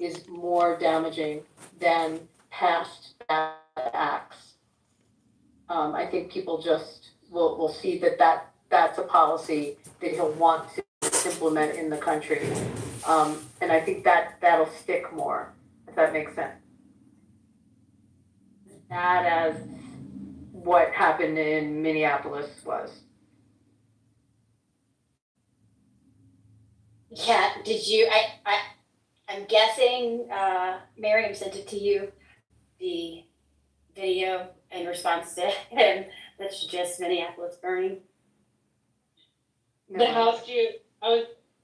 is more damaging than past bad acts. I think people just will see that's a policy that he'll want to implement in the country. And I think that'll stick more, if that makes sense. Bad as what happened in Minneapolis was. Yeah, did you, I'm guessing, Miriam sent it to you, the video in response to him that's just Minneapolis burning. The House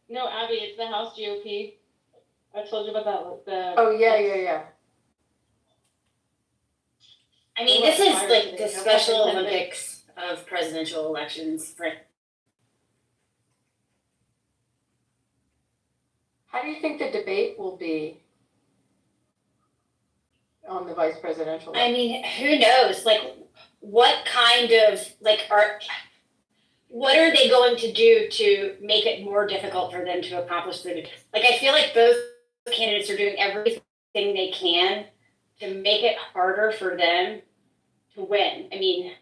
no, Abby, it's the House GOP. I told you about that. Oh, yeah. I mean, this is like the Special Olympics of presidential elections. How do you think the debate will be on the vice presidential? I mean, who knows? Like, what kind of, what are they going to do to make it more difficult for them to accomplish the, I feel like both candidates are doing everything they can to make it harder for them to win. I mean,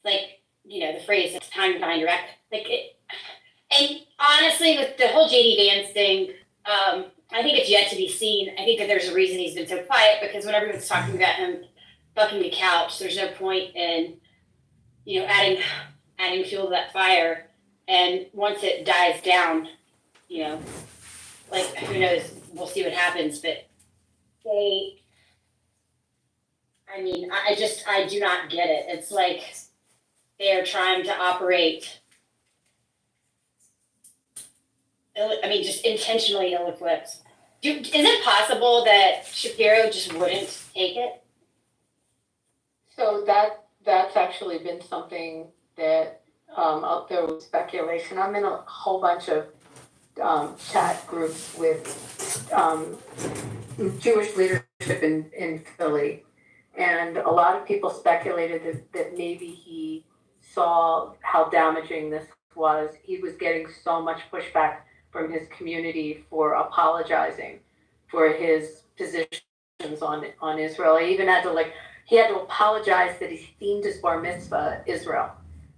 the phrase, it's time to find your back. And honestly, with the whole JD Vance thing, I think it's yet to be seen. I think that there's a reason he's been so quiet, because when everyone's talking about him bucking the couch, there's no point in, adding fuel to that fire. And once it dies down, who knows, we'll see what happens. But I do not get it. It's like they're trying to operate, just intentionally ill-equipped. Is it possible that Shapiro just wouldn't take it? So that's actually been something that out there was speculation. I'm in a whole bunch of chat groups with Jewish leadership in Philly, and a lot of people speculated that maybe he saw how damaging this was. He was getting so much pushback from his community for apologizing for his positions on Israel. He even had to apologize that he themed his bar mitzvah Israel.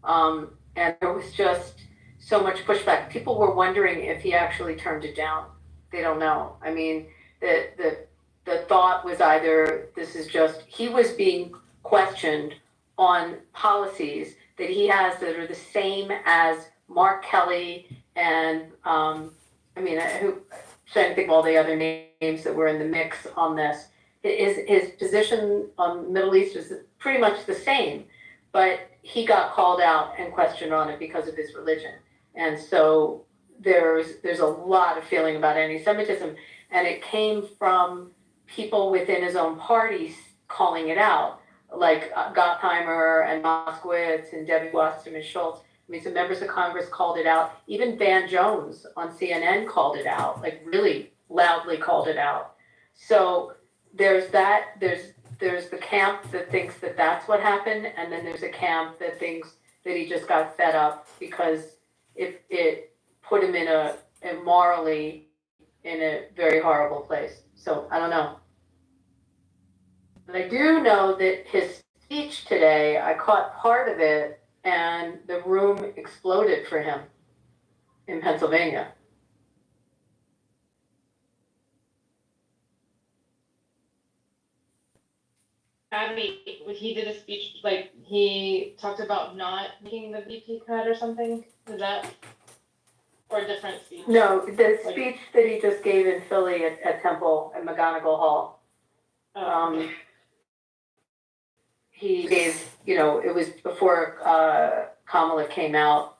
And there was just so much pushback. People were wondering if he actually turned it down. They don't know. I mean, the thought was either this is just, he was being questioned on policies that he has that are the same as Mark Kelly and I'm trying to think of all the other names that were in the mix on this. His position on Middle East was pretty much the same, but he got called out and questioned on it because of his religion. And so there's a lot of feeling about anti-Semitism, and it came from people within his own party calling it out, like Gottheimer and Moskowitz and Debbie Wasserman Schultz. Some members of Congress called it out. Even Van Jones on CNN called it out, really loudly called it out. So there's that. There's the camp that thinks that that's what happened, and then there's a camp that thinks that he just got fed up because it put him morally in a very horrible place. So I don't know. But I do know that his speech today, I caught part of it, and the room exploded for him in Pennsylvania. Abby, when he did a speech, he talked about not making the VP cut or something. Is that, or a different speech? No, the speech that he just gave in Philly at Temple at McGonigal Hall. He gave, it was before Kamala came out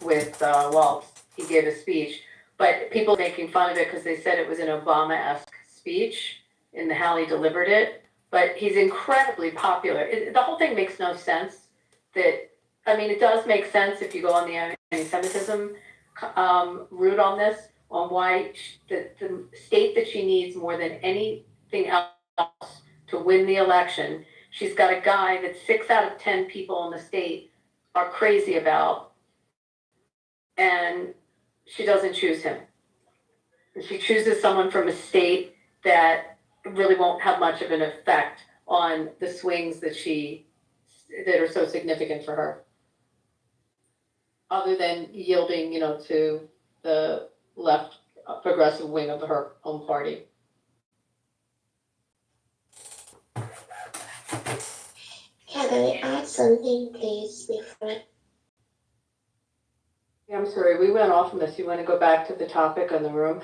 with Waltz. He gave a speech, but people making fun of it because they said it was an Obama-esque speech in how he delivered it. But he's incredibly popular. The whole thing makes no sense. It does make sense if you go on the anti-Semitism route on this, on why the state that she needs more than anything else to win the election. She's got a guy that 6 out of 10 people in the state are crazy about, and she doesn't choose him. She chooses someone from a state that really won't have much of an effect on the swings that are so significant for her. Other than yielding, to the left progressive wing of her own party. Can I add something, please, before? Yeah, I'm sorry, we went off on this. You want to go back to the topic on the room?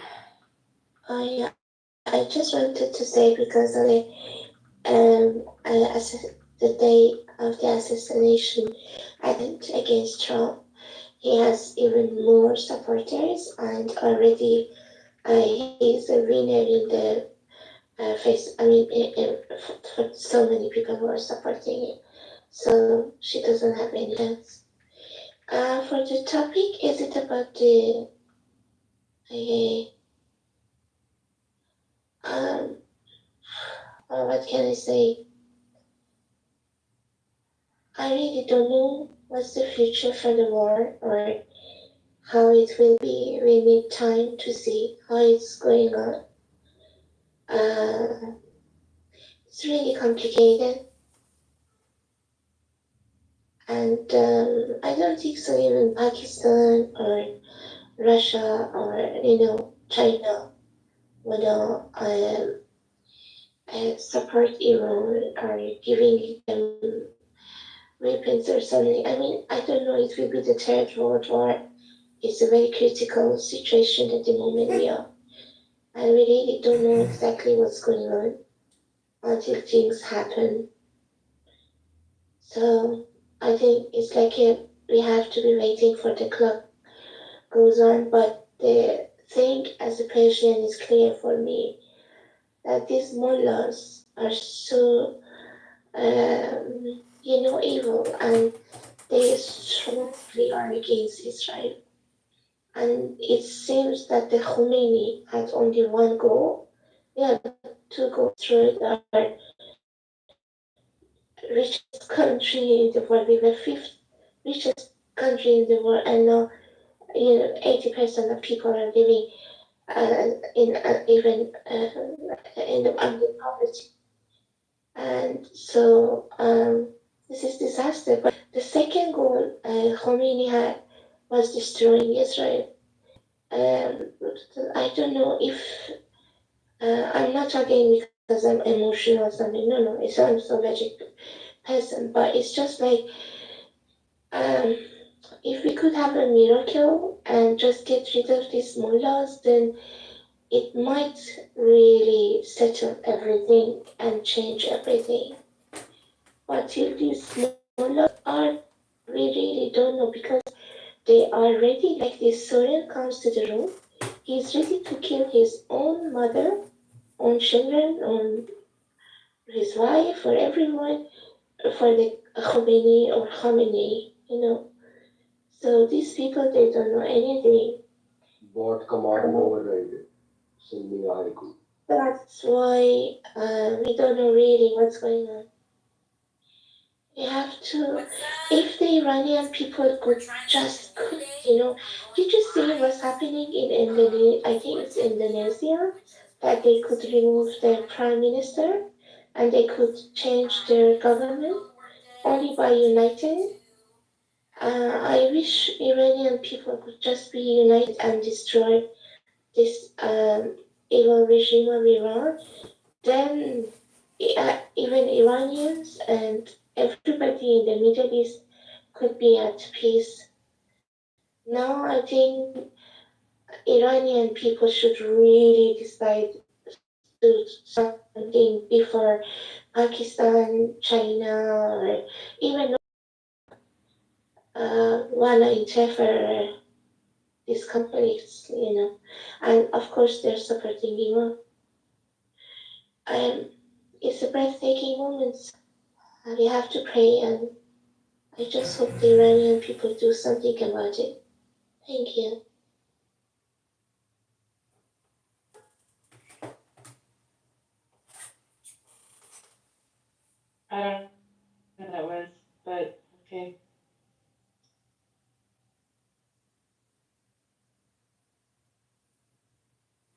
Yeah, I just wanted to say because the day of the assassination attempt against Trump, he has even more supporters, and already he's a winner in the face. I mean, for so many people who are supporting him, so she doesn't have any chance. For the topic, is it about the what can I say? I really don't know what's the future for the war or how it will be. We need time to see how it's going on. It's really complicated, and I don't think so. Even Pakistan or Russia or China would support Iran or giving them weapons or something. I mean, I don't know. It will be the third world war. It's a very critical situation at the moment we are. And we really don't know exactly what's going on until things happen. So I think it's like we have to be waiting for the clock goes on. But the thing as a Persian is clear for me that these mullahs are so, evil, and they strongly are against Israel. And it seems that the Khomeini had only one goal, to go through the richest country in the world. We were fifth richest country in the world, and now 80% of people are living in even in the under poverty, and so this is disaster. But the second goal Khomeini had was destroying Israel. I don't know if I'm not talking because I'm emotional or something. No, it's I'm so magic person, but it's just like if we could have a miracle and just get rid of these mullahs, then it might really settle everything and change everything. But till these mullahs are, we really don't know, because they are ready. Like this Syrian comes to the room, he's ready to kill his own mother, own children, own his wife, or everyone for the Khomeini or Khamenei. So these people, they don't know anything. बहुत command override Sunni High Court. That's why we don't know really what's going on. We have to, if the Iranian people could did you see what's happening in Indonesia? I think it's Indonesia, that they could remove their prime minister and they could change their government only by uniting. I wish Iranian people could just be united and destroy this evil regime of Iran. Then even Iranians and everybody in the Middle East could be at peace. Now I think Iranian people should really decide to do something before Pakistan, China, or even wanna interfere these conflicts, and of course they're supporting Iran. It's a breathtaking moment. We have to pray, and I just hope the Iranian people do something about it. Thank you. I don't know who that was, but okay.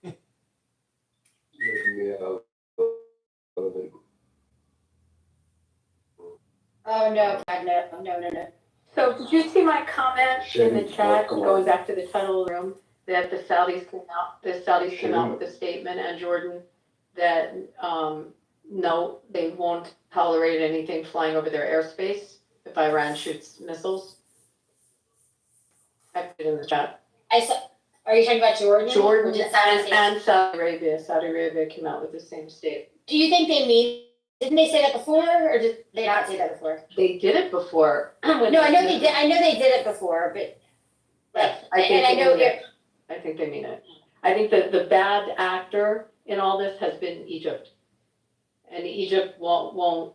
Let me Oh, no, God, no. So did you see my comment in the Shouldn't chat, vote. going back to the title of the room, that the Saudis came out with a statement, and Jordan, that, no, they won't tolerate anything flying over their airspace if Iran shoots missiles? I put it in the chat. Are you talking about Jordan? Jordan Or just Saudi Arabia? and Saudi Arabia. Saudi Arabia came out with the same statement. Do you think they mean, didn't they say that before, or did they not say that before? They did it before. No, I know they did, it before, but, like, I think and I they know mean it. I think they mean it. I think that the bad actor in all this has been Egypt. And Egypt won't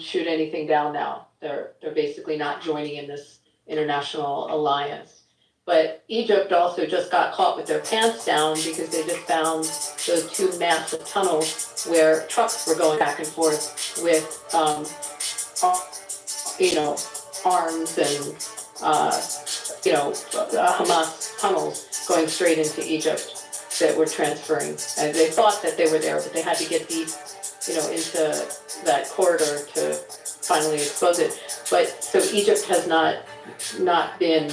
shoot anything down now. They're basically not joining in this international alliance. But Egypt also just got caught with their pants down because they just found those two massive tunnels where trucks were going back and forth with, arms and, Hamas tunnels going straight into Egypt that were transferring. And they thought that they were there, but they had to get deep, into that corridor to finally expose it. But so Egypt has not been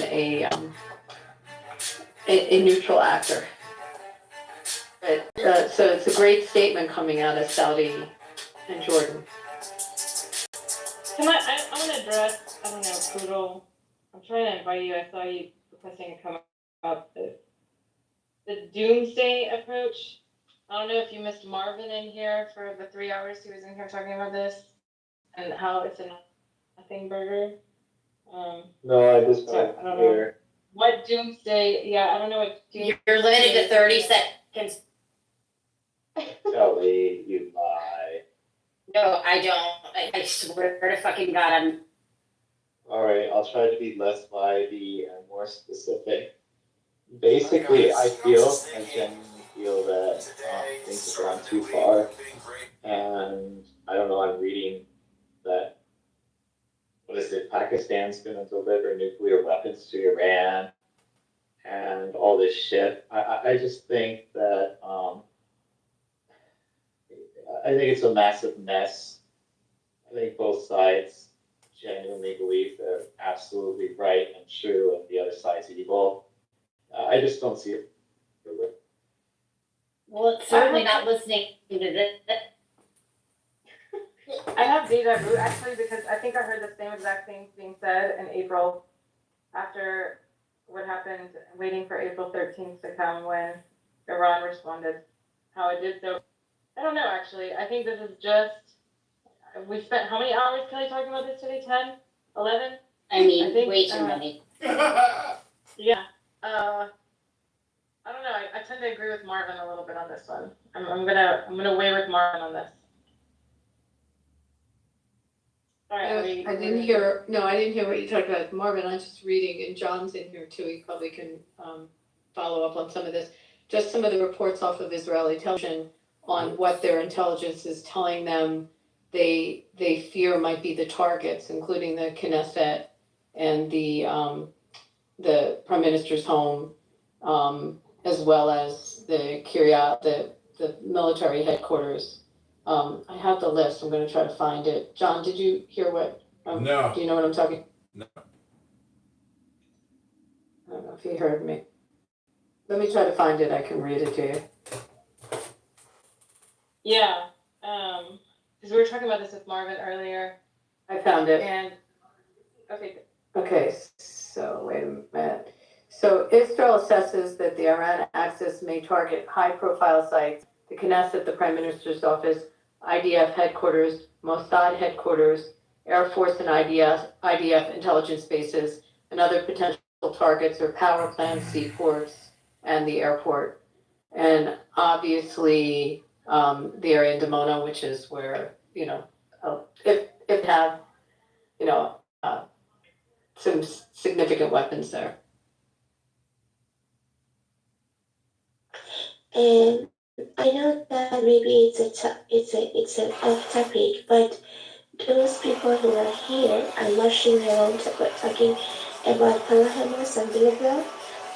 a neutral actor. But so it's a great statement coming out of Saudi and Jordan. I want to address, I don't know, Poodle. I'm trying to invite you. I saw you requesting to come up. The doomsday approach. I don't know if you missed Marvin in here for the 3 hours he was in here talking about this and how it's a nothing burger. No, I just So, I don't know. here. What doomsday? Yeah, I don't know what. You're limited to 30 seconds. Kelly, you lie. No, I don't. I swear to fucking God, I'm. Alright, I'll try to be less vibey and more specific. Basically, I genuinely feel that things have gone too far. And I don't know, I'm reading that, Pakistan's gonna deliver nuclear weapons to Iran and all this shit. I just think that, I think it's a massive mess. I think both sides genuinely believe they're absolutely right and true, and the other side's evil. I just don't see it. Well, it's certainly not listening to this. I have deja vu actually because I think I heard the same exact thing being said in April after what happened, waiting for April 13th to come when Iran responded. How it did so. I don't know actually. I think this is just, we spent how many hours, Kelly, talking about this today? 10? 11? I mean, I think, way too many. Yeah. I don't know. I tend to agree with Marvin a little bit on this one. I'm gonna weigh with Marvin on this. All right, I didn't hear what you talked about, Marvin. I'm just reading, and John's in here too. He probably can follow up on some of this. Just some of the reports off of Israeli television on what their intelligence is telling them they fear might be the targets, including the Knesset and the Prime Minister's home, as well as the Kiryat, the military headquarters. I have the list. I'm going to try to find it. John, did you hear what? No. Do you know what I'm talking? No. I don't know if you heard me. Let me try to find it. I can read it to you. Yeah. Because we were talking about this with Marvin earlier, I found it. and okay. Okay, so wait a minute. So Israel assesses that the Iran axis may target high-profile sites, the Knesset, the Prime Minister's office, IDF headquarters, Mossad headquarters, Air Force and IDF intelligence bases, and other potential targets are power plants, seaports, and the airport. And obviously, the area in Dimona, which is where, if have, some significant weapons there. And I know that maybe it's an off topic, but those people who are here and marching around talking about Hamas and blah blah,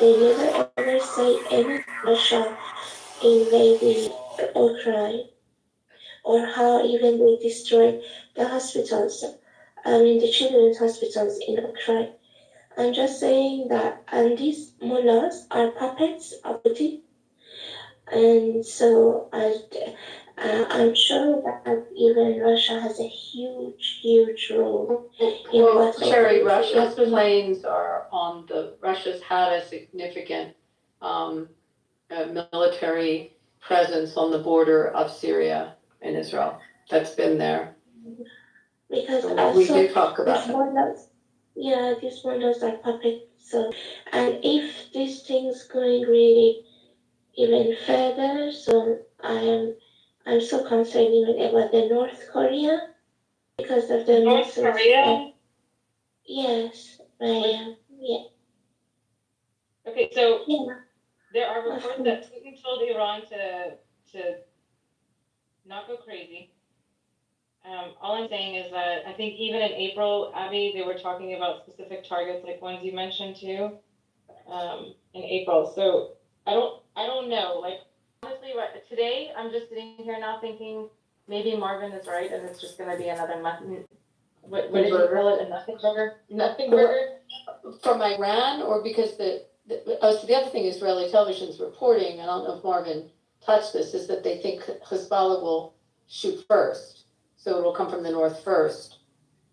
they never ever say any Russia invading Ukraine or how even they destroyed the hospitals. the children's hospitals in Ukraine. I'm just saying that, and these mullahs are puppets of Putin, and so I'm sure that even Russia has a huge role in Well, what Sherry, Russia's planes are on Russia's had a significant military presence on the border of Syria and Israel. That's been there. because So we also do talk about these that. mullahs, yeah, these mullahs are puppets. So, and if these things going really even further, so I'm so concerned even about the North Korea because of the North missiles. Korea? Yes, I am. Yeah, Okay, so yeah. there are reports that Putin told Iran to not go crazy. All I'm saying is that I think even in April, Abby, they were talking about specific targets, like ones you mentioned too, in April. So I don't know. Like honestly, right today, I'm just sitting here now thinking maybe Marvin is right, and it's just gonna be another what did you call it? A nothing burger? Nothing burger? From Iran, or because so the other thing Israeli television's reporting, I don't know if Marvin touched this, is that they think Hezbollah will shoot first. So it will come from the north first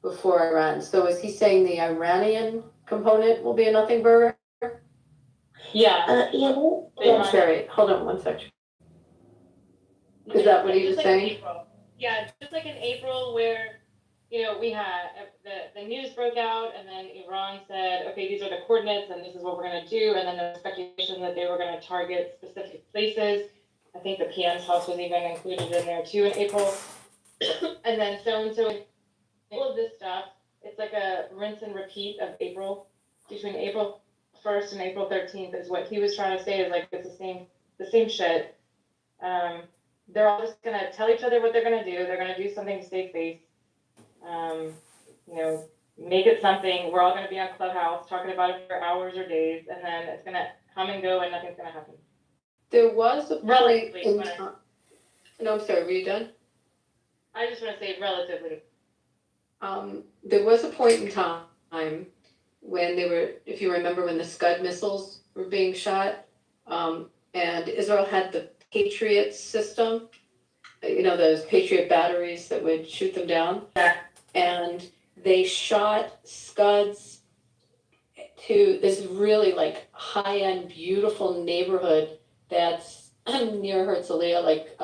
before Iran. So is he saying the Iranian component will be a nothing burger? Yeah. Sherry, hold on one second. Is that what he was saying? April. Yeah, just like in April where, we had the news broke out and then Iran said, okay, these are the coordinates and this is what we're going to do. And then there was speculation that they were going to target specific places. I think the PM's house was even included in there too in April. And then so all of this stuff, it's like a rinse and repeat of April. Between April 1st and April 13th is what he was trying to say, is like it's the same shit. They're all just gonna tell each other what they're gonna do. They're gonna do something to save face. Make it something. We're all gonna be on Clubhouse talking about it for hours or days, and then it's gonna come and go, and nothing's gonna happen. There was a point Relatively, in time. No, I'm sorry, were you done? I just want to say relatively. There was a point in time when they were, if you remember, when the Scud missiles were being shot, and Israel had the Patriot system, those Patriot batteries that would shoot them down. Yeah. And they shot Scuds to this really like high-end, beautiful neighborhood that's near Herzliya, like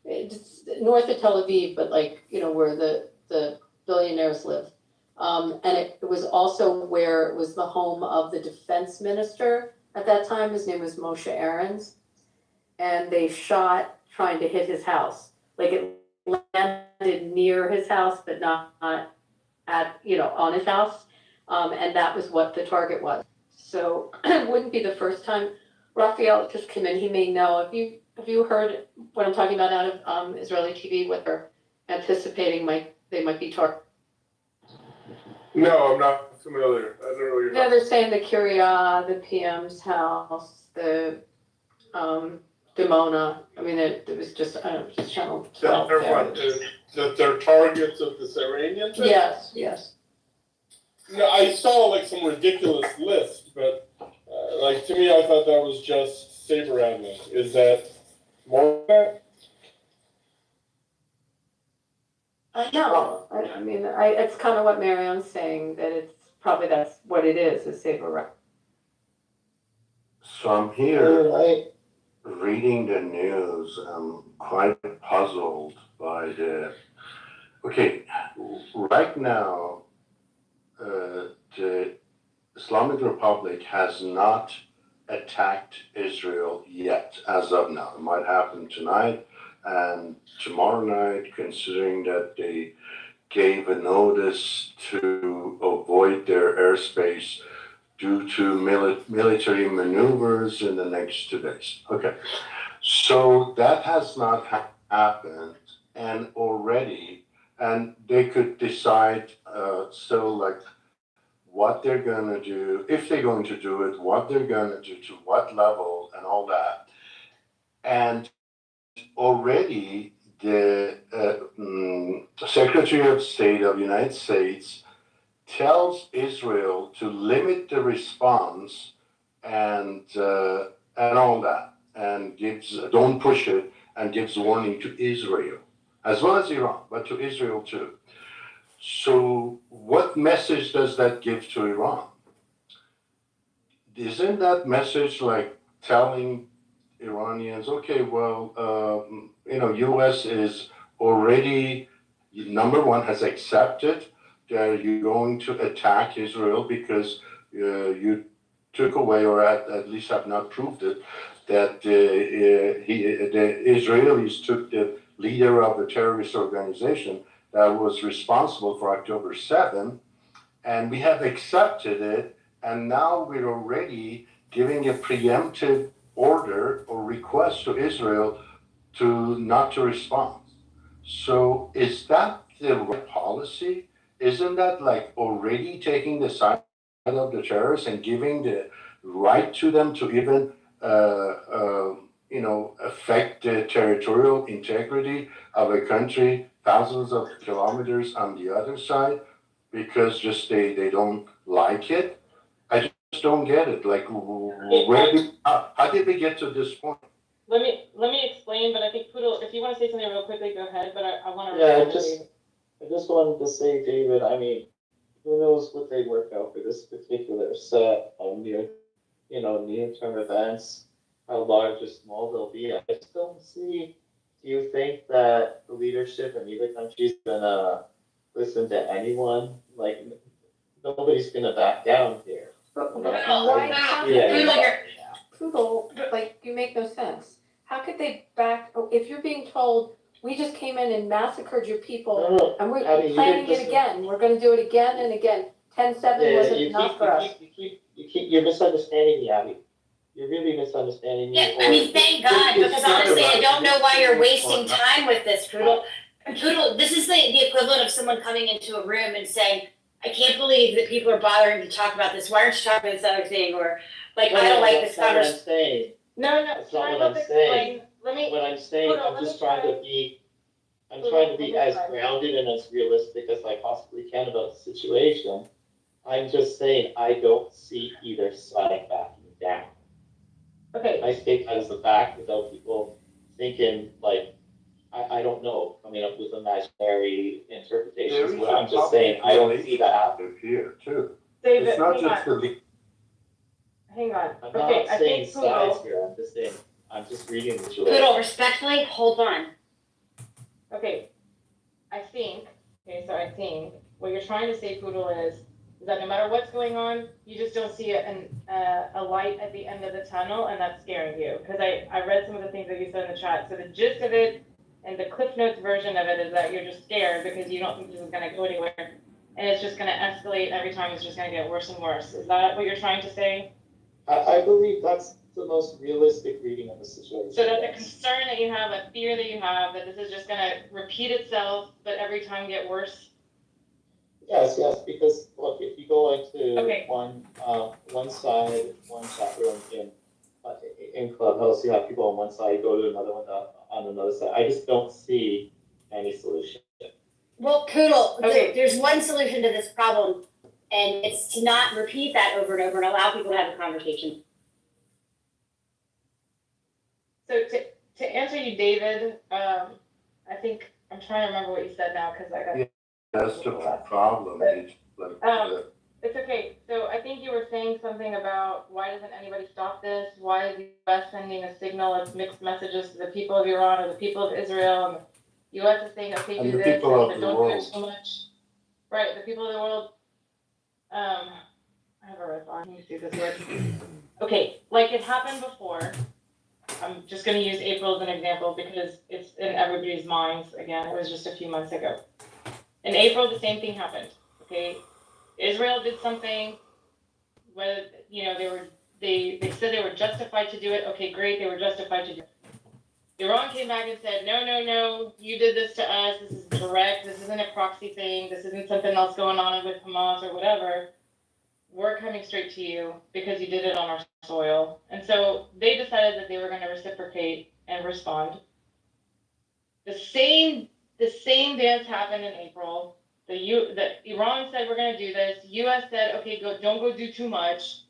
it's north of Tel Aviv, but like, where the billionaires live. And it was also where it was the home of the defense minister at that time. His name was Moshe Aarons. And they shot trying to hit his house. Like it landed near his house, but not at, on his house. And that was what the target was. So it wouldn't be the first time. Raphael just came in, he may know. Have you heard what I'm talking about out of Israeli TV, what they're anticipating they might be targeting? No, I'm not familiar. I don't know what you're No, they're saying the Kiryah, the PM's house, the Dimona. I mean, it was just channel 12 They're there. what, that they're targets of this Iranian thing? Yes. No, I saw like some ridiculous list, but like to me, I thought that was just saber rattling. Is that more than that? No, I mean, it's kind of what Marianne's saying, that it's probably that's what it is saber rattling. So I'm here reading the news. I'm quite puzzled by okay, right now, the Islamic Republic has not attacked Israel yet, as of now. It might happen tonight and tomorrow night, considering that they gave a notice to avoid their airspace due to military maneuvers in the next 2 days. Okay, so that has not happened, and they could decide what they're gonna do, if they're going to do it, what they're gonna do, to what level, and all that. And already the Secretary of State of the United States tells Israel to limit the response and all that, and gives don't push it, and gives warning to Israel as well as Iran, but to Israel too. So, what message does that give to Iran? Isn't that message like telling Iranians, okay, well, U.S. is already number one has accepted that you're going to attack Israel because you took away, or at least have not proved it, that the Israelis took the leader of the terrorist organization that was responsible for October 7th, and we have accepted it, and now we're already giving a preemptive order or request to Israel to not to respond. So is that the right policy? Isn't that like already taking the side of the terrorists and giving the right to them to even affect the territorial integrity of a country thousands of kilometers on the other side because just they don't like it? I just don't get it. Like, how did we get to this point? Let me explain, but I think Poodle, if you want to say something real quickly, go ahead, but I want to. Yeah, I just wanted to say, David, I mean, who knows what they work out for this particular set of near-term events, how large or small they'll be. I just don't see, do you think that the leadership in either country is gonna listen to anyone? Like, nobody's gonna back down here. But No, why? no, How yeah, could Poodle, they- you're- Poodle, like, you make no sense. How could they back, if you're being told, we just came in and massacred your people, No, and we're Abby, you planning didn't it listen. again, we're gonna do it again and again. 10-7 Yeah, wasn't enough for us. you're misunderstanding me, Abby. You're really misunderstanding me. Yeah, I mean, thank God, because honestly, I don't know why you're wasting Or- time with this, Poodle. And Poodle, this is the equivalent of someone coming into a room and saying, I can't believe that people are bothering to talk about this. Why aren't you talking about this other thing? Or like, I don't like this That's not what I'm conversation. saying. No, That's can not I what help I'm saying. explain? Let me. What I'm saying, Hold on, I'm let just me trying try. to be, I'm Hold trying on, to be let me as try. grounded and as realistic as I possibly can about the situation. I'm just saying, I don't see either side backing down. Okay, I state that as a fact without people thinking like, I don't know, coming up with imaginary interpretations. What I'm just saying, I don't see that happening. Here too. David, It's not hang just on, the hang on. I'm Okay, not I saying think sides Poodle, here, I'm just saying, I'm just reading the Poodle, respectfully, hold on. okay, I think what you're trying to say, Poodle, is that no matter what's going on, you just don't see a light at the end of the tunnel, and that's scaring you. Because I read some of the things that you said in the chat. So the gist of it and the Cliff Notes version of it is that you're just scared because you don't think this is going to go anywhere, and it's just going to escalate every time. It's just going to get worse and worse. Is that what you're trying to say? I believe that's the most realistic reading of the situation. So that the concern that you have, a fear that you have, that this is just going to repeat itself, but every time get worse. Yes, because look, if you go into Okay. one side, one chat room in Clubhouse, you have people on one side, go to another one on another side. I just don't see any solution. Well, Poodle, Okay. there's one solution to this problem, and it's to not repeat that over and over and allow people to have a conversation. So to answer you, David, I think I'm trying to remember what you said now because I got. Yeah. That's the problem. It's like, It's okay. So I think you were saying something about why doesn't anybody stop this? Why is the U.S. sending a signal of mixed messages to the people of Iran or the people of Israel? And the U.S. is saying, okay, And do the this, people of but the don't do world. it too much. Right, the people of the world. I have a red line. Let me see if this works. Okay, like it happened before. I'm just going to use April as an example because it's in everybody's minds again. It was just a few months ago. In April, the same thing happened. Okay, Israel did something. Whether they said they were justified to do it. Okay, great, they were justified to do it. Iran came back and said, no, you did this to us. This is direct. This isn't a proxy thing. This isn't something else going on with Hamas or whatever. We're coming straight to you because you did it on our soil. And so they decided that they were going to reciprocate and respond. The same the same dance happened in April. The Iran said we're gonna do this. U.S. said, okay, don't go do too much.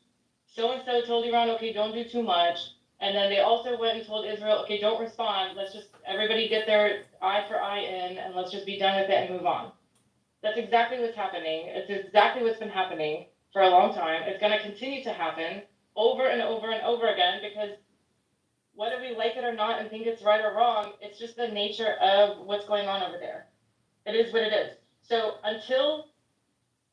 So and so told Iran, okay, don't do too much. And then they also went and told Israel, okay, don't respond. Let's just everybody get their eye for eye in, and let's just be done with it and move on. That's exactly what's happening. It's exactly what's been happening for a long time. It's going to continue to happen over and over and over again because whether we like it or not and think it's right or wrong, it's just the nature of what's going on over there. It is what it is. So until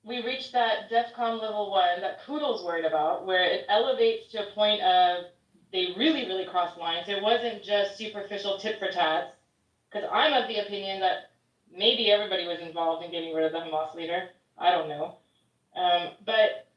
we reach that DEFCON level 1 that Kudel's worried about, where it elevates to a point of they really, really crossed lines. It wasn't just superficial tit for tats, because I'm of the opinion that maybe everybody was involved in getting rid of the Hamas leader. I don't know. But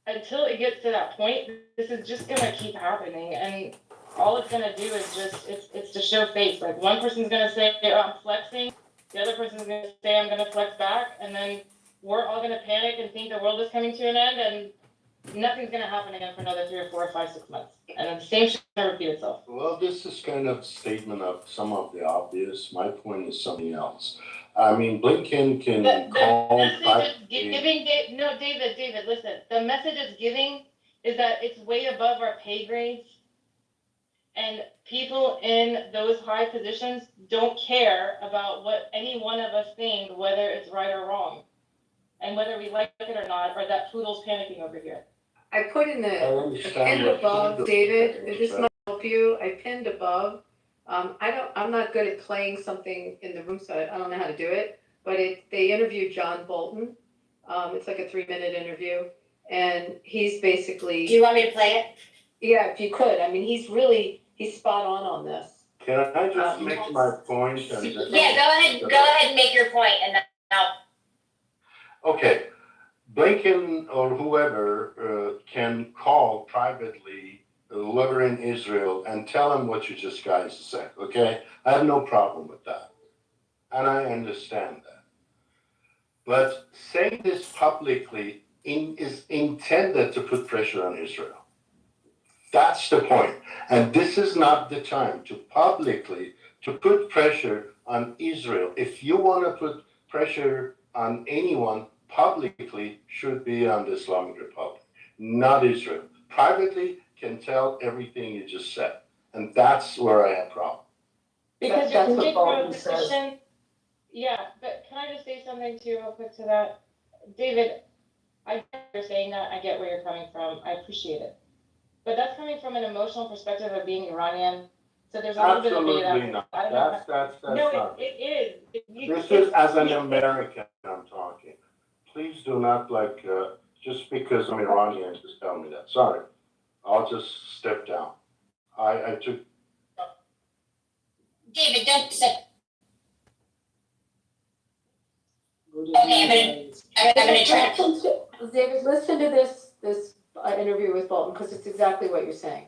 until it gets to that point, this is just going to keep happening. And all it's going to do is just, it's to show face. Like one person's going to say, I'm flexing. The other person's going to say, I'm going to flex back. And then we're all going to panic and think the world is coming to an end. And nothing's going to happen again for another 3 or 4 or 5, 6 months. And then the same shit will repeat itself. Well, this is kind of a statement of some of the obvious. My point is something else. I mean, Blinken can call. The message is giving, David, listen. The message it's giving is that it's way above our pay grades. And people in those high positions don't care about what any one of us think, whether it's right or wrong. And whether we like it or not, or that Poodle's panicking over here. I put in I the understand pinned what above, Kudo- David, if this might help you, I pinned above. I'm not good at playing something in the room, so I don't know how to do it, but they interviewed John Bolton. It's like a 3-minute interview, and he's basically. Do you want me to play it? Yeah, if you could, I mean, he's spot on this. Can I just make my point? And then- Yeah, go ahead and make your point, and then I'll. Okay, Blinken or whoever can call privately whoever in Israel and tell them what you just guys said, okay? I have no problem with that. And I understand that. But saying this publicly is intended to put pressure on Israel. That's the point. And this is not the time to publicly to put pressure on Israel. If you want to put pressure on anyone, publicly should be on the Islamic Republic, not Israel. Privately can tell everything you just said. And that's where I have problem. Because That's your what Bolton position, yeah, but can I just say something too real quick to that? David, I get you're saying that, I get where you're coming from, I appreciate it. But that's coming from an emotional perspective of being Iranian, so there's a little bit of Absolutely data. not. I don't know. That's No, not. it is. This is as an American I'm talking. Please do not just because I'm Iranian, just tell me that. Sorry. I'll just step down. I took. David, don't say. Okay, I'm gonna try. David, listen to this interview with Bolton, because it's exactly what you're saying.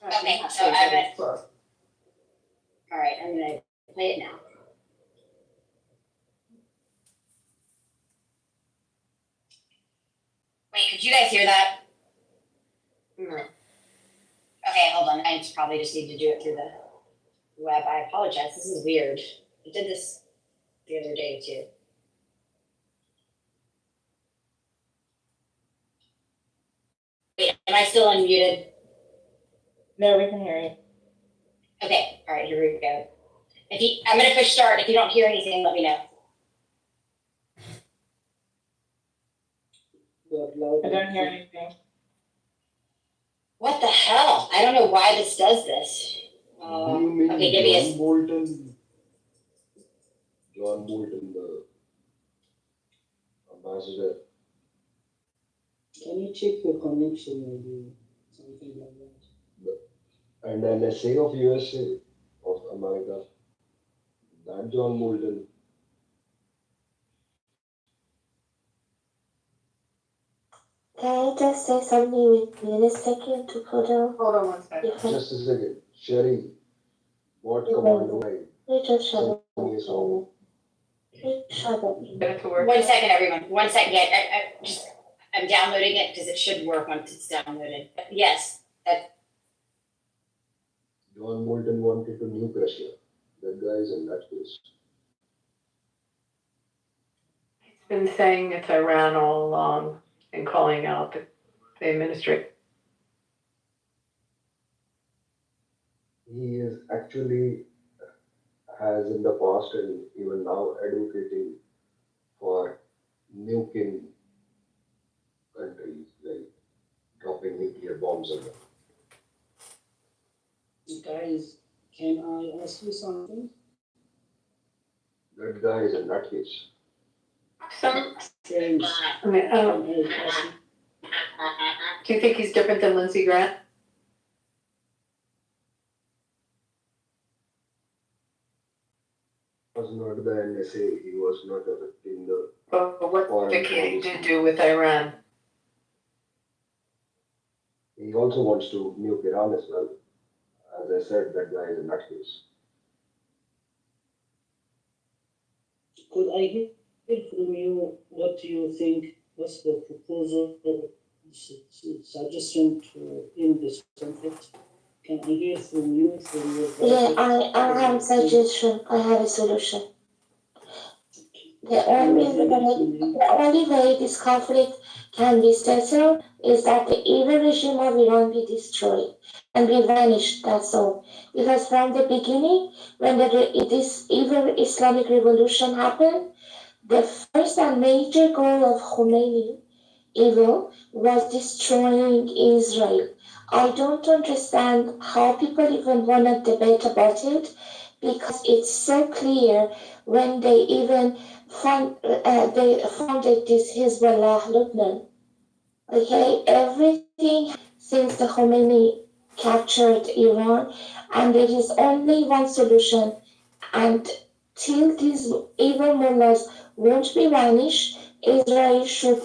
Okay, so I'm gonna. All right, I'm gonna play it now. Wait, could you guys hear that? No. Okay, hold on. I probably just need to do it through the web. I apologize. This is weird. I did this the other day too. Wait, am I still unmuted? No, we can hear you. Okay, all right, here we go. I'm gonna push start. If you don't hear anything, let me know. I don't hear anything. What the hell? I don't know why this does this. Do you mean Okay, give me a. John Bolton? John Bolton, the ambassador. Can you check your connection maybe, something like that? And an essay of USA, of America. That John Bolton. Can I just say something with me in a second to put on? Hold on one second. If I, Just a second. Sherry, what Yeah. command do I? you just shut up. Send me a song. You shut up. Get it to work. 1 second, everyone. 1 second. I'm downloading it because it should work once it's downloaded. But yes, John Bolton wanted to nuke Russia. That guy is a nutcase. He's been saying it's Iran all along and calling out the administration. He is actually has in the past and even now advocating for nuking countries, like dropping nuclear bombs on them. Guys, can I ask you something? That guy is a nutcase. James, I mean, can I ask you? do you think he's different than Lindsey Grant? Was not the NSA. He was not affecting the. But what Foreign Dick Cheney policy. did do with Iran? He also wants to nuke Iran as well. As I said, that guy is a nutcase. Could I hear from you what you think was the proposal, suggestion to end this conflict? Can I hear from you, from your Yeah, project? I have a suggestion. I have a solution. The only way this conflict can be settled is that the evil regime of Iran be destroyed and be vanished, that's all. Because from the beginning, when this evil Islamic revolution happened, the first and major goal of Khomeini, evil, was destroying Israel. I don't understand how people even want to debate about it, because it's so clear when they even they founded this Hezbollah Lebanon. Okay, everything since the Khomeini captured Iran, and there is only one solution. And till these evil mullahs won't be vanished, Israel should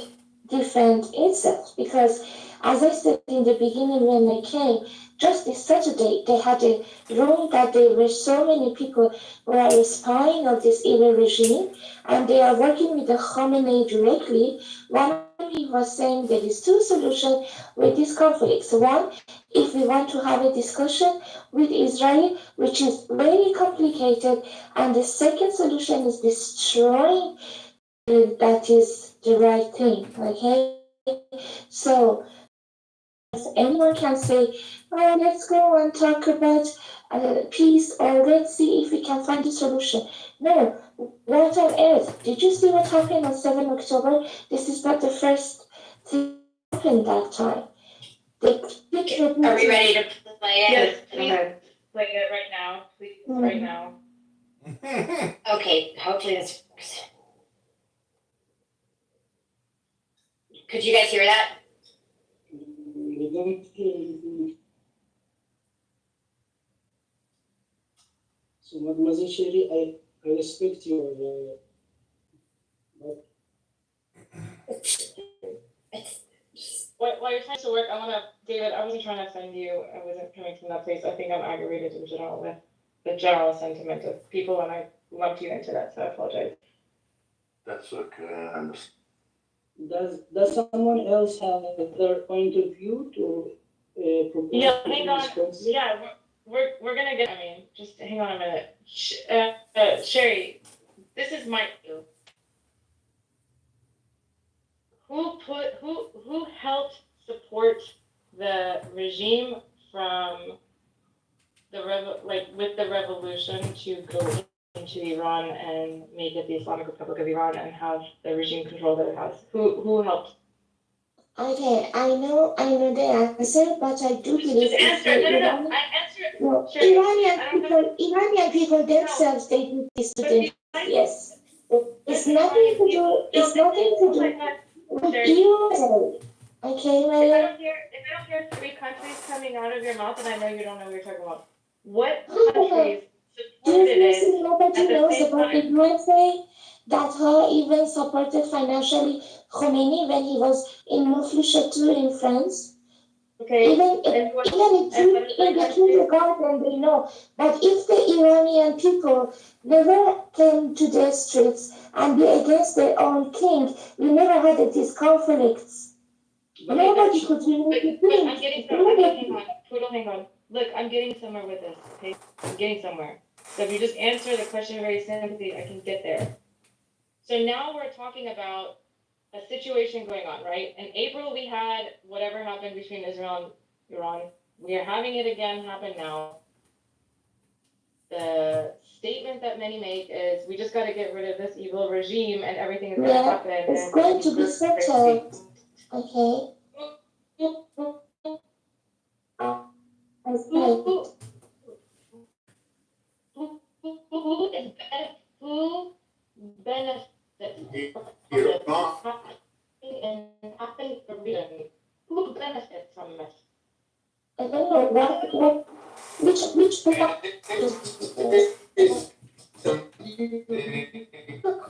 defend itself. Because, as I said in the beginning when they came, just this Saturday they had a room that there were so many people who are spying of this evil regime, and they are working with the Khamenei directly. One of them, he was saying there is two solutions with this conflict. So one, if we want to have a discussion with Israel, which is very complicated, and the second solution is destroying, that is the right thing, okay? So anyone can say, oh, let's go and talk about peace, or let's see if we can find a solution. No, what on earth? Did you see what happened on 7 October? This is not the first thing that happened that time. Are we ready to play it? Yes, please Okay. play it right now, please, right now. Okay, hopefully this works. Could you guys hear that? We don't hear anything. So, Mademoiselle Sherry, I respect your, but While you're trying to work, David, I wasn't trying to offend you. I wasn't coming from that place. I think I'm aggravated in general with the general sentiment of people, and I lumped you into that, so I apologize. That's okay, I understand. does someone else have their point of view to propose? Yeah, to hang this on. conflict? Yeah, we're gonna get. I mean, just hang on a minute. Sherry, this is my view. Who helped support the regime from the with the revolution to go into Iran and make it the Islamic Republic of Iran and have the regime control their house? Who helped? Okay, I know the answer, but I do believe Just answer. No. I answer it. No, Sure. Iranian people themselves, they do this to them. Yes. It's nothing to do with you. Okay, If I Maya? don't hear 3 countries coming out of your mouth, and I know you don't know what you're talking about, what Oh, countries do you supported it? think nobody at the knows same about the time? USA that her even supported financially Khomeini when he was in Montfluchetou in France? Okay. Even in the kindergarten, they know. But if the Iranian people never came to the streets and be against their own king, we never had these conflicts. Nobody could remove the I'm getting some. Hang on. Poodle, hang on. look, I'm getting somewhere with this, okay? I'm getting somewhere. So if you just answer the question very simply, I can get there. So now we're talking about a situation going on, right? In April, we had whatever happened between Israel and Iran. We are having it again happen now. The statement that many make is, we just got to get rid of this evil regime and everything is going to happen. It's going to be settled. Okay. Who benefits You're wrong. and happening for reason? Who benefits from this? I don't know which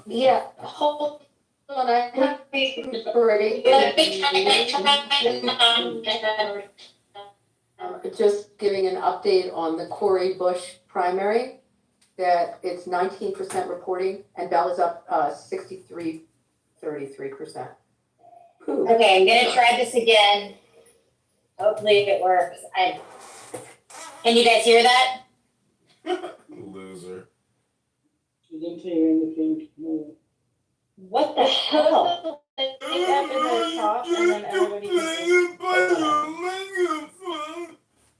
Yeah, hold on, I have to break. Just giving an update on the Corey Bush primary, that it's 19% reporting and Bella's up 33%. Okay, I'm gonna try this again. Hopefully it works. Can you guys hear that? Loser. You don't hear anything. No. What the hell? Link up in the top and then everybody can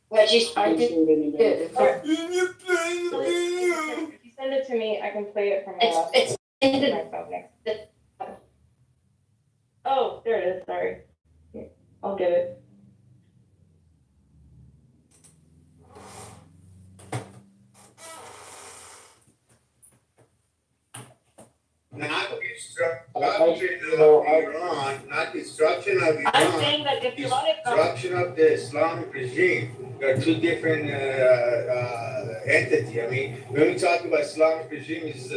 What you? I Don't did. hear anything. If you send it to me, I can play it from my laptop. It's in the. My phone next. Oh, there it is, sorry. Here, I'll get it. Not destruction of Iran, not destruction of I'm Iran, saying that if you want it from, destruction of the Islamic regime. They're two different entities. I mean, when we talk about Islamic regime, it's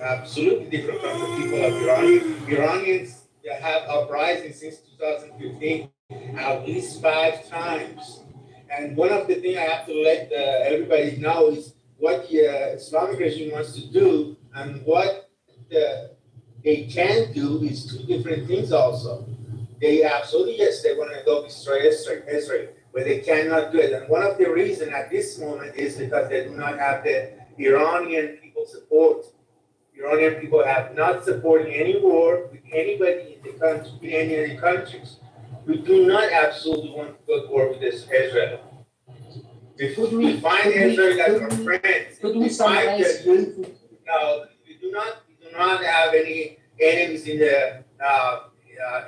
absolutely different from the people of Iran. Iranians have uprising since 2015 at least 5 times. And one of the things I have to let everybody know is what the Islamic regime wants to do and what they can do is 2 different things also. They absolutely, yes, they want to go destroy Israel, but they cannot do it. And one of the reasons at this moment is because they do not have the Iranian people support. Iranian people have not supported any war with anybody in the country, in any of the countries. We do not absolutely want to go to war with Israel. If we find Israel as our friends, Could we we find summarize? that no, we do not have any enemies in the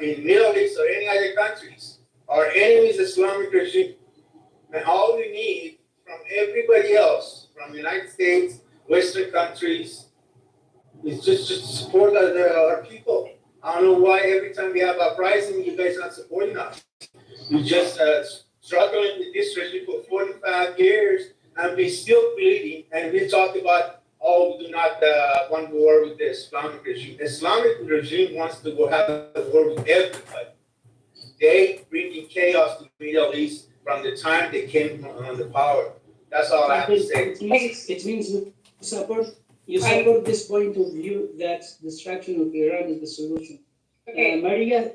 in Middle East or any other countries. Our enemy is Islamic regime, and all we need from everybody else, from the United States, Western countries, is just support our people. I don't know why every time we have a uprising, you guys are not supporting us. We just struggling with this regime for 45 years, and we still bleeding. And we talk about, oh, we do not want war with the Islamic regime. The Islamic regime wants to go have a war with everybody. They bringing chaos to the Middle East from the time they came on the power. That's all I have to say. It means you support this point of view that destruction of Iran is the solution. okay, Maria,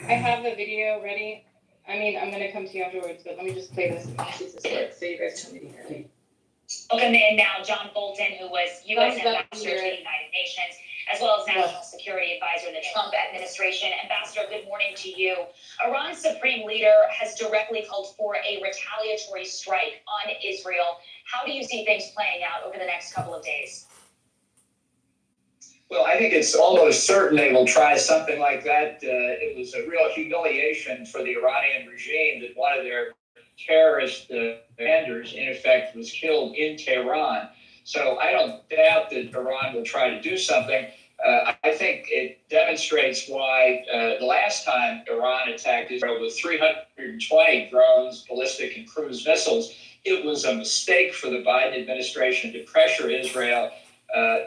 I have the video ready. I mean, I'm gonna come to you afterwards, but let me just play this and see if this works, so you guys tell me to hear it. Welcome in now, John Bolton, who was U.S. Ambassador to the United Nations, as well as National Security Advisor in the Trump administration. Ambassador, good morning to you. Iran's supreme leader has directly called for a retaliatory strike on Israel. How do you see things playing out over the next couple of days? Well, I think it's almost certain they will try something like that. It was a real humiliation for the Iranian regime that one of their terrorist commanders, in effect, was killed in Tehran. So I don't doubt that Iran will try to do something. I think it demonstrates why the last time Iran attacked Israel with 320 drones, ballistic and cruise missiles, it was a mistake for the Biden administration to pressure Israel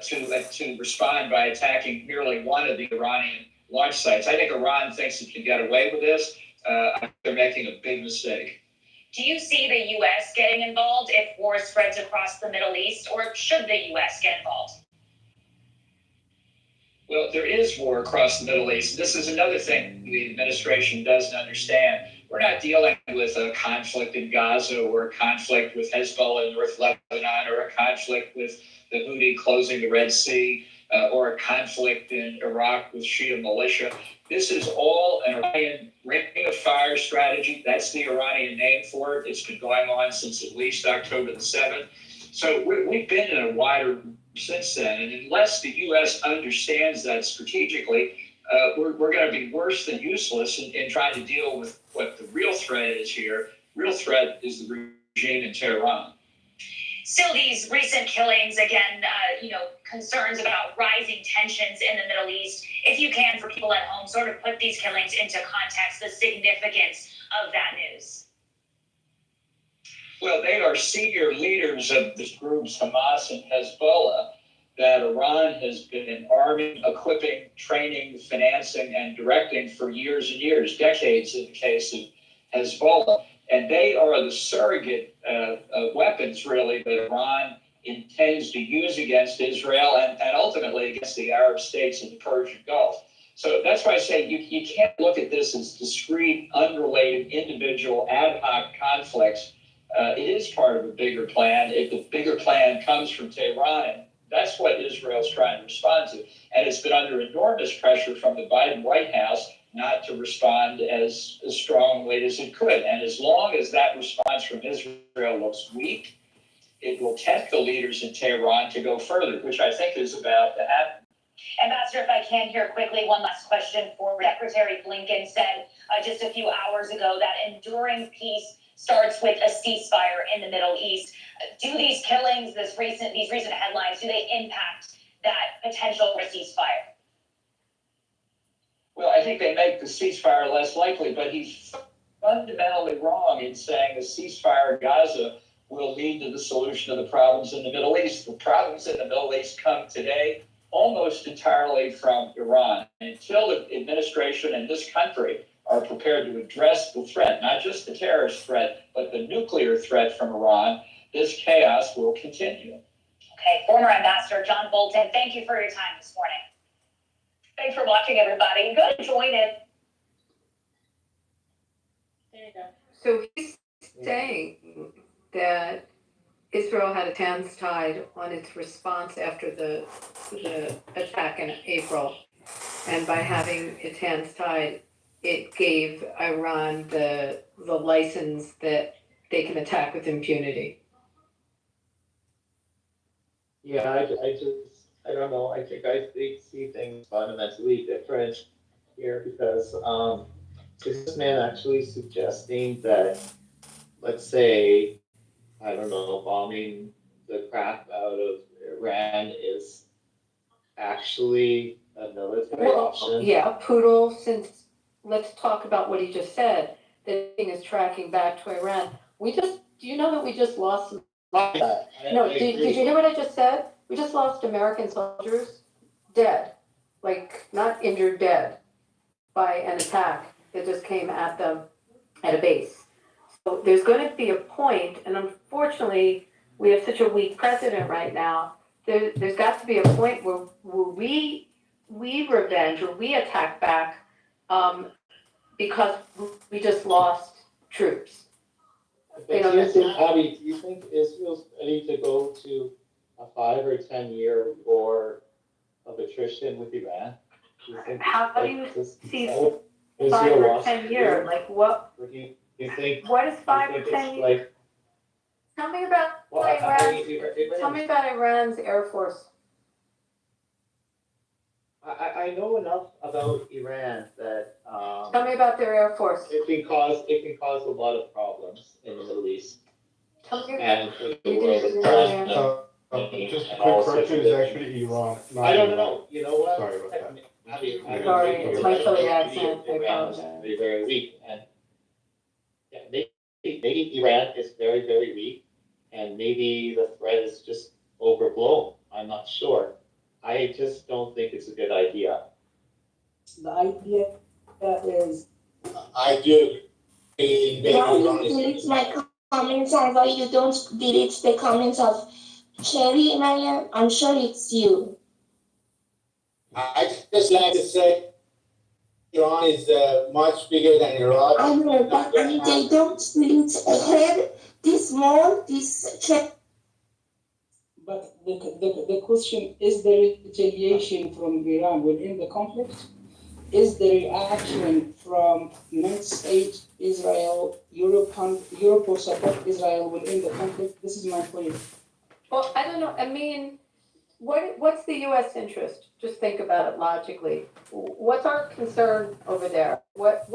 to respond by attacking merely one of the Iranian launch sites. I think Iran thinks it can get away with this. I think they're making a big mistake. Do you see the U.S. getting involved if war spreads across the Middle East, or should the U.S. get involved? Well, there is war across the Middle East. This is another thing the administration doesn't understand. We're not dealing with a conflict in Gaza or a conflict with Hezbollah in North Lebanon or a conflict with the Houthi closing the Red Sea or a conflict in Iraq with Shia militia. This is all an Iranian ring of fire strategy. That's the Iranian name for it. It's been going on since at least October the 7th. So we've been in a wider since then. And unless the U.S. understands that strategically, we're going to be worse than useless in trying to deal with what the real threat is here. Real threat is the regime in Tehran. Still, these recent killings, again, concerns about rising tensions in the Middle East. If you can, for people at home, sort of put these killings into context, the significance of that news. Well, they are senior leaders of the groups Hamas and Hezbollah that Iran has been arming, equipping, training, financing, and directing for years and years, decades in the case of Hezbollah. And they are the surrogate weapons, really, that Iran intends to use against Israel and ultimately against the Arab states in the Persian Gulf. So that's why I say you can't look at this as discrete, unrelated, individual, ad hoc conflicts. It is part of a bigger plan. If the bigger plan comes from Tehran, that's what Israel's trying to respond to. And it's been under enormous pressure from the Biden White House not to respond as strongly as it could. And as long as that response from Israel looks weak, it will tempt the leaders in Tehran to go further, which I think is about to happen. Ambassador, if I can here quickly, one last question for Secretary Blinken said just a few hours ago that enduring peace starts with a ceasefire in the Middle East. Do these killings, these recent headlines, do they impact that potential for a ceasefire? Well, I think they make the ceasefire less likely, but he's fundamentally wrong in saying a ceasefire in Gaza will lead to the solution of the problems in the Middle East. The problems in the Middle East come today almost entirely from Iran. And until the administration and this country are prepared to address the threat, not just the terrorist threat, but the nuclear threat from Iran, this chaos will continue. Okay, former Ambassador John Bolton, thank you for your time this morning. Thanks for watching, everybody. Go to join it. There you go. So he's saying that Israel had its hands tied on its response after the attack in April. And by having its hands tied, it gave Iran the license that they can attack with impunity. Yeah, I don't know. I think I see things fundamentally different here because is this man actually suggesting that, let's say, I don't know, bombing the crap out of Iran is actually a military option? Yeah, Poodle, since let's talk about what he just said, the thing is tracking back to Iran. Do you know that we just lost? Did you hear what I just said? We just lost American soldiers dead, like not injured, dead by an attack that just came at them at a base. So there's going to be a point, and unfortunately, we have such a weak president right now. There's got to be a point where we revenge or we attack back because we just lost troops. But do you think Israel's ready to go to a 5 or 10 year war of attrition with Iran? How do you see 5 Israel or lost 10 years? Like what? Or do you think? What is 5 or you think 10 it's years? like, Tell me about well, Tell me about Iran's Air Force. I know enough about Iran that Tell me about their Air Force. it can cause a lot of problems in the Middle East Tell me. and for the You world. didn't at know large. Just a quick correction, it's actually Iran. not I don't Iran. know. You know what? Sorry about that. Sorry, it's my Philly accent. I Iran is apologize. very, very weak, and yeah, maybe Iran is very, very weak, and maybe the threat is just overblown. I'm not sure. I just don't think it's a good idea. The idea is I do. Why you delete my comments and why you don't delete the comments of Cherry, Mariam? I'm sure it's you. I just like to say, Iran is much bigger than Iraq. I know, but I mean, they don't need ahead this more, this check. But the question, is there retaliation from Iran within the conflict? Is the reaction from United States, Israel, Europe for support Israel within the conflict? This is my point. Well, I don't know, I mean, what's the US interest? Just think about it logically. What's our concern over there? What